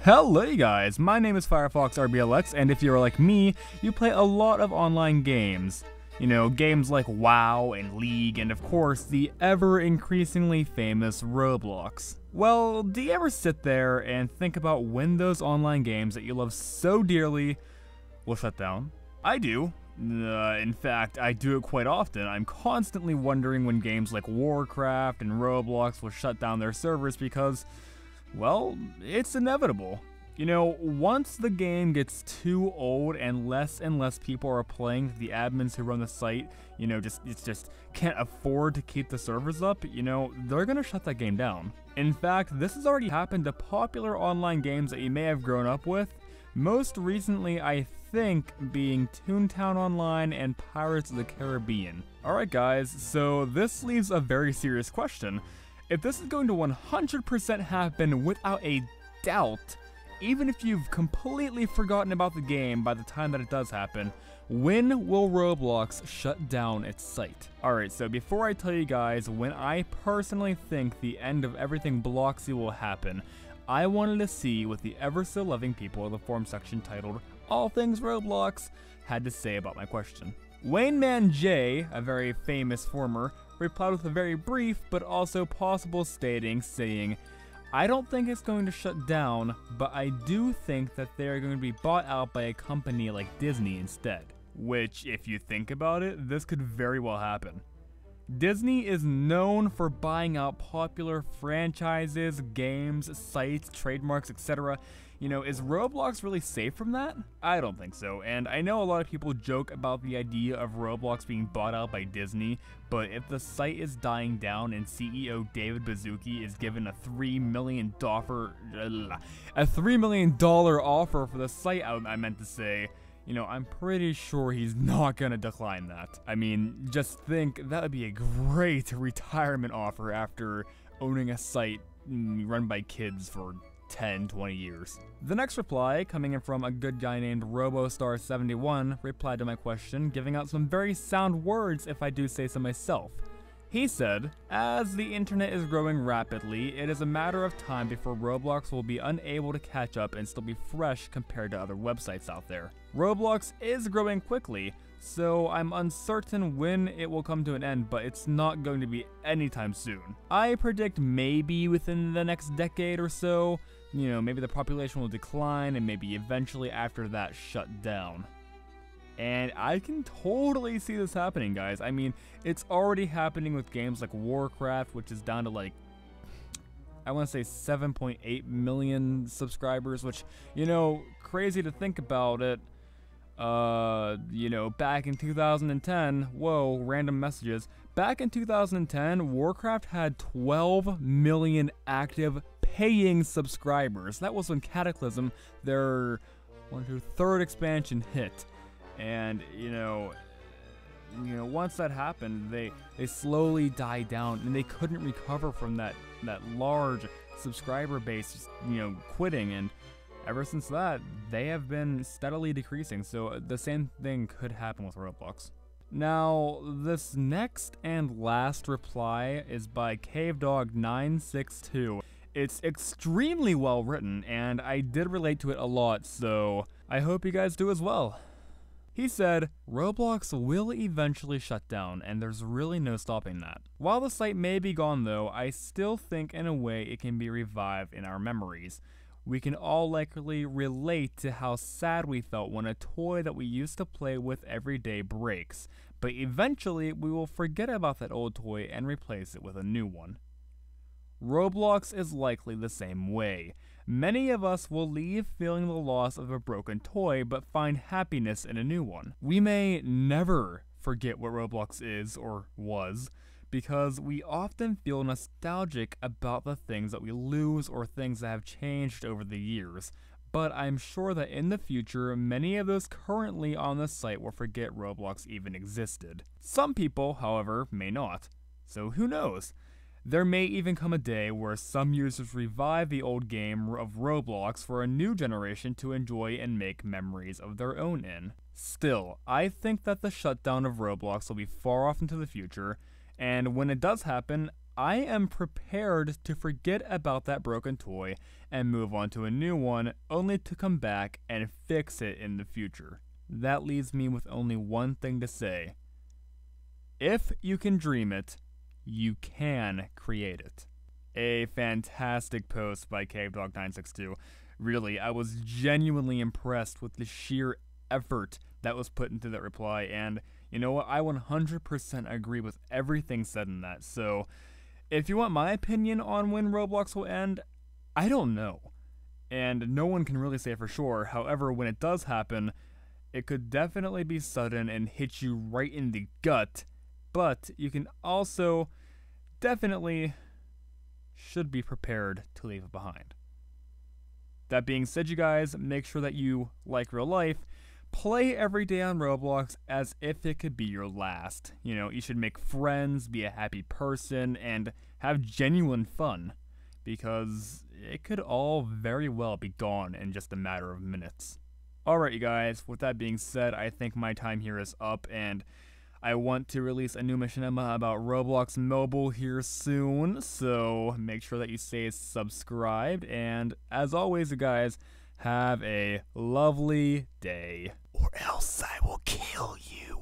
Hello you guys, my name is Firefox RBLX, and if you're like me, you play a lot of online games. You know, games like WoW and League, and of course, the ever-increasingly famous Roblox. Well, do you ever sit there and think about when those online games that you love so dearly will shut down? I do. In fact, I do it quite often. I'm constantly wondering when games like Warcraft and Roblox will shut down their servers because, well, it's inevitable. You know, once the game gets too old and less people are playing, the admins who run the site, you know, just can't afford to keep the servers up, you know, they're gonna shut that game down. In fact, this has already happened to popular online games that you may have grown up with. Most recently, I think, being Toontown Online and Pirates of the Caribbean. Alright guys, so this leaves a very serious question. If this is going to 100% happen without a doubt, even if you've completely forgotten about the game by the time that it does happen, when will Roblox shut down its site? Alright, so before I tell you guys when I personally think the end of everything Bloxy will happen, I wanted to see what the ever-so-loving people of the forum section titled All Things Roblox had to say about my question. Wayneman J, a very famous forumer, replied with a very brief but also possible stating saying, I don't think it's going to shut down, but I do think that they are going to be bought out by a company like Disney instead. Which, if you think about it, this could very well happen. Disney is known for buying out popular franchises, games, sites, trademarks, etc. You know, is Roblox really safe from that? I don't think so, and I know a lot of people joke about the idea of Roblox being bought out by Disney, but if the site is dying down and CEO David Baszucki is given a $3 million offer for the site, I meant to say, you know, I'm pretty sure he's not gonna decline that. I mean, just think, that would be a great retirement offer after owning a site run by kids for 10, 20 years. The next reply, coming in from a good guy named Robostar71, replied to my question, giving out some very sound words if I do say so myself. He said, as the internet is growing rapidly, it is a matter of time before Roblox will be unable to catch up and still be fresh compared to other websites out there. Roblox is growing quickly, so I'm uncertain when it will come to an end, but it's not going to be anytime soon. I predict maybe within the next decade or so, you know, maybe the population will decline and maybe eventually after that shut down. And I can totally see this happening, guys. I mean, it's already happening with games like Warcraft, which is down to like, I want to say 7.8 million subscribers, which, you know, crazy to think about it. You know, back in 2010, whoa, random messages. Back in 2010, Warcraft had 12 million active paying subscribers. That was when Cataclysm, their third expansion hit. And, you know, once that happened, they slowly died down, and they couldn't recover from that large subscriber base, you know, quitting, and ever since that, they have been steadily decreasing, so the same thing could happen with Roblox. Now, this next and last reply is by CaveDog962. It's extremely well written, and I did relate to it a lot, so I hope you guys do as well. He said, Roblox will eventually shut down, and there's really no stopping that. While the site may be gone though, I still think in a way it can be revived in our memories. We can all likely relate to how sad we felt when a toy that we used to play with every day breaks, but eventually we will forget about that old toy and replace it with a new one. Roblox is likely the same way. Many of us will leave feeling the loss of a broken toy but find happiness in a new one. We may never forget what Roblox is or was because we often feel nostalgic about the things that we lose or things that have changed over the years, but I'm sure that in the future many of those currently on the site will forget Roblox even existed. Some people, however, may not, so who knows? There may even come a day where some users revive the old game of Roblox for a new generation to enjoy and make memories of their own in. Still, I think that the shutdown of Roblox will be far off into the future, and when it does happen, I am prepared to forget about that broken toy and move on to a new one, only to come back and fix it in the future. That leaves me with only one thing to say. If you can dream it, you can create it. A fantastic post by CaveDog962. Really, I was genuinely impressed with the sheer effort that was put into that reply, and you know what, I 100% agree with everything said in that. So, if you want my opinion on when Roblox will end, I don't know. And no one can really say for sure. However, when it does happen, it could definitely be sudden and hit you right in the gut, but you can also definitely should be prepared to leave it behind. That being said, you guys, make sure that you, like real life, play every day on Roblox as if it could be your last. You know, you should make friends, be a happy person, and have genuine fun, because it could all very well be gone in just a matter of minutes. Alright, you guys, with that being said, I think my time here is up, and I want to release a new machinima about Roblox Mobile here soon, so make sure that you stay subscribed, and as always, you guys, have a lovely day. Or else I will kill you.